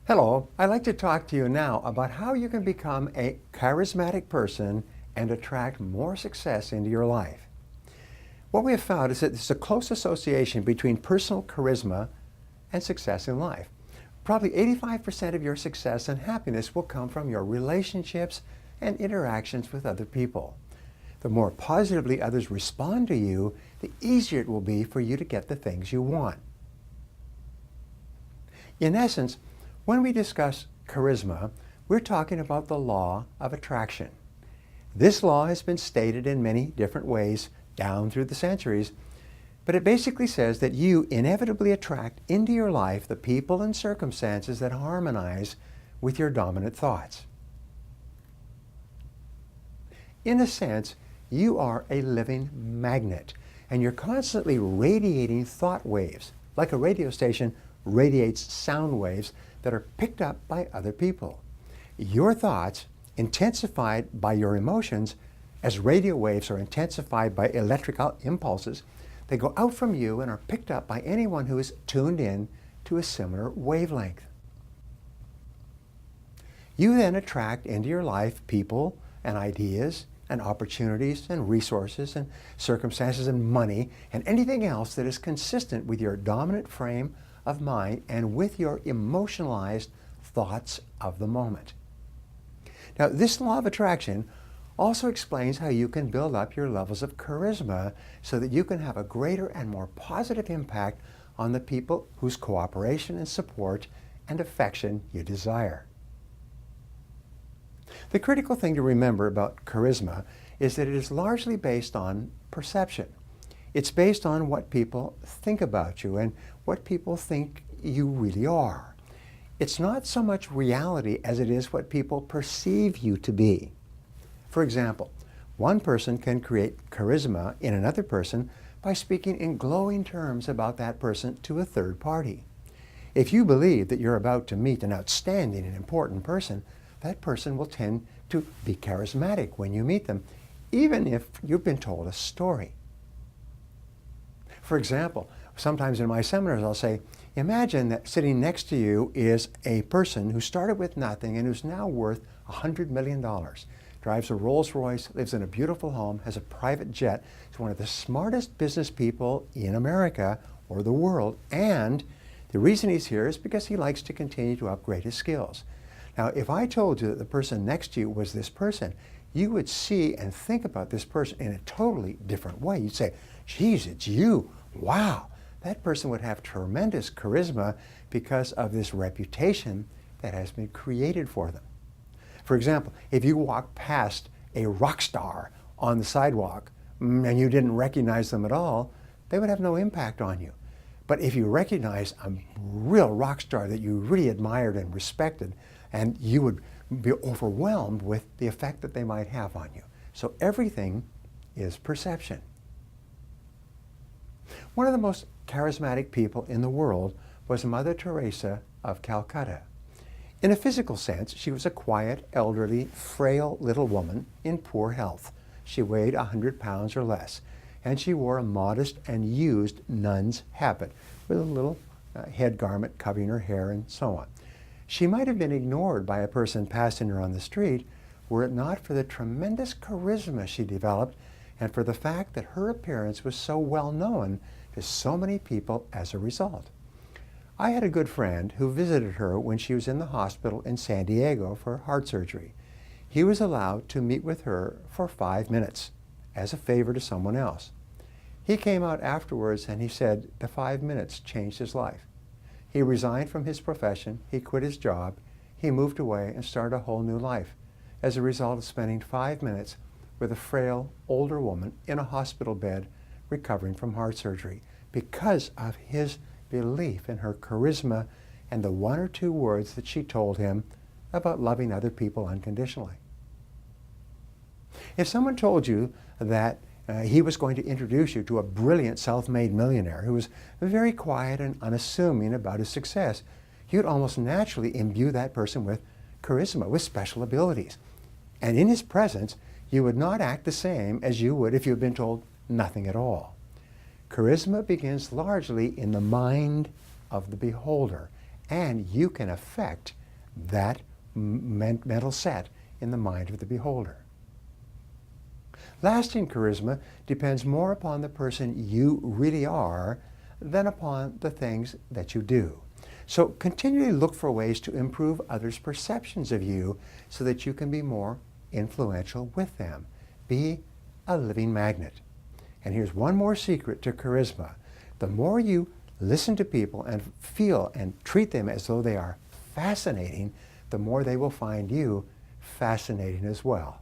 Hello, I'd like to talk to you now about how you can become a charismatic person and attract more success into your life. What we have found is that there's a close association between personal charisma and success in life. Probably 85% of your success and happiness will come from your relationships and interactions with other people. The more positively others respond to you, the easier it will be for you to get the things you want. In essence, when we discuss charisma, we're talking about the law of attraction. This law has been stated in many different ways down through the centuries, but it basically says that you inevitably attract into your life the people and circumstances that harmonize with your dominant thoughts. In a sense, you are a living magnet, and you're constantly radiating thought waves, like a radio station radiates sound waves that are picked up by other people. Your thoughts, intensified by your emotions, as radio waves are intensified by electrical impulses, they go out from you and are picked up by anyone who is tuned in to a similar wavelength. You then attract into your life people and ideas and opportunities and resources and circumstances and money and anything else that is consistent with your dominant frame of mind and with your emotionalized thoughts of the moment. Now, this law of attraction also explains how you can build up your levels of charisma so that you can have a greater and more positive impact on the people whose cooperation and support and affection you desire. The critical thing to remember about charisma is that it is largely based on perception. It's based on what people think about you and what people think you really are. It's not so much reality as it is what people perceive you to be. For example, one person can create charisma in another person by speaking in glowing terms about that person to a third party. If you believe that you're about to meet an outstanding and important person, that person will tend to be charismatic when you meet them, even if you've been told a story. For example, sometimes in my seminars I'll say, imagine that sitting next to you is a person who started with nothing and who's now worth $100 million. Drives a Rolls Royce, lives in a beautiful home, has a private jet, is one of the smartest business people in America or the world, and the reason he's here is because he likes to continue to upgrade his skills. Now, if I told you that the person next to you was this person, you would see and think about this person in a totally different way. You'd say, geez, it's you. Wow. That person would have tremendous charisma because of this reputation that has been created for them. For example, if you walk past a rock star on the sidewalk and you didn't recognize them at all, they would have no impact on you. But if you recognize a real rock star that you really admired and respected, and you would be overwhelmed with the effect that they might have on you. So everything is perception. One of the most charismatic people in the world was Mother Teresa of Calcutta. In a physical sense, she was a quiet, elderly, frail little woman in poor health. She weighed 100 pounds or less, and she wore a modest and used nun's habit with a little head garment covering her hair and so on. She might have been ignored by a person passing her on the street were it not for the tremendous charisma she developed and for the fact that her appearance was so well known to so many people as a result. I had a good friend who visited her when she was in the hospital in San Diego for heart surgery. He was allowed to meet with her for 5 minutes as a favor to someone else. He came out afterwards and he said the 5 minutes changed his life. He resigned from his profession, he quit his job, he moved away and started a whole new life as a result of spending 5 minutes with a frail, older woman in a hospital bed recovering from heart surgery because of his belief in her charisma and the 1 or 2 words that she told him about loving other people unconditionally. If someone told you that he was going to introduce you to a brilliant self-made millionaire who was very quiet and unassuming about his success, you'd almost naturally imbue that person with charisma, with special abilities. And in his presence, you would not act the same as you would if you had been told nothing at all. Charisma begins largely in the mind of the beholder and you can affect that mental set in the mind of the beholder. Lasting charisma depends more upon the person you really are than upon the things that you do. So continually look for ways to improve others' perceptions of you so that you can be more influential with them. Be a living magnet. And here's one more secret to charisma. The more you listen to people and feel and treat them as though they are fascinating, the more they will find you fascinating as well.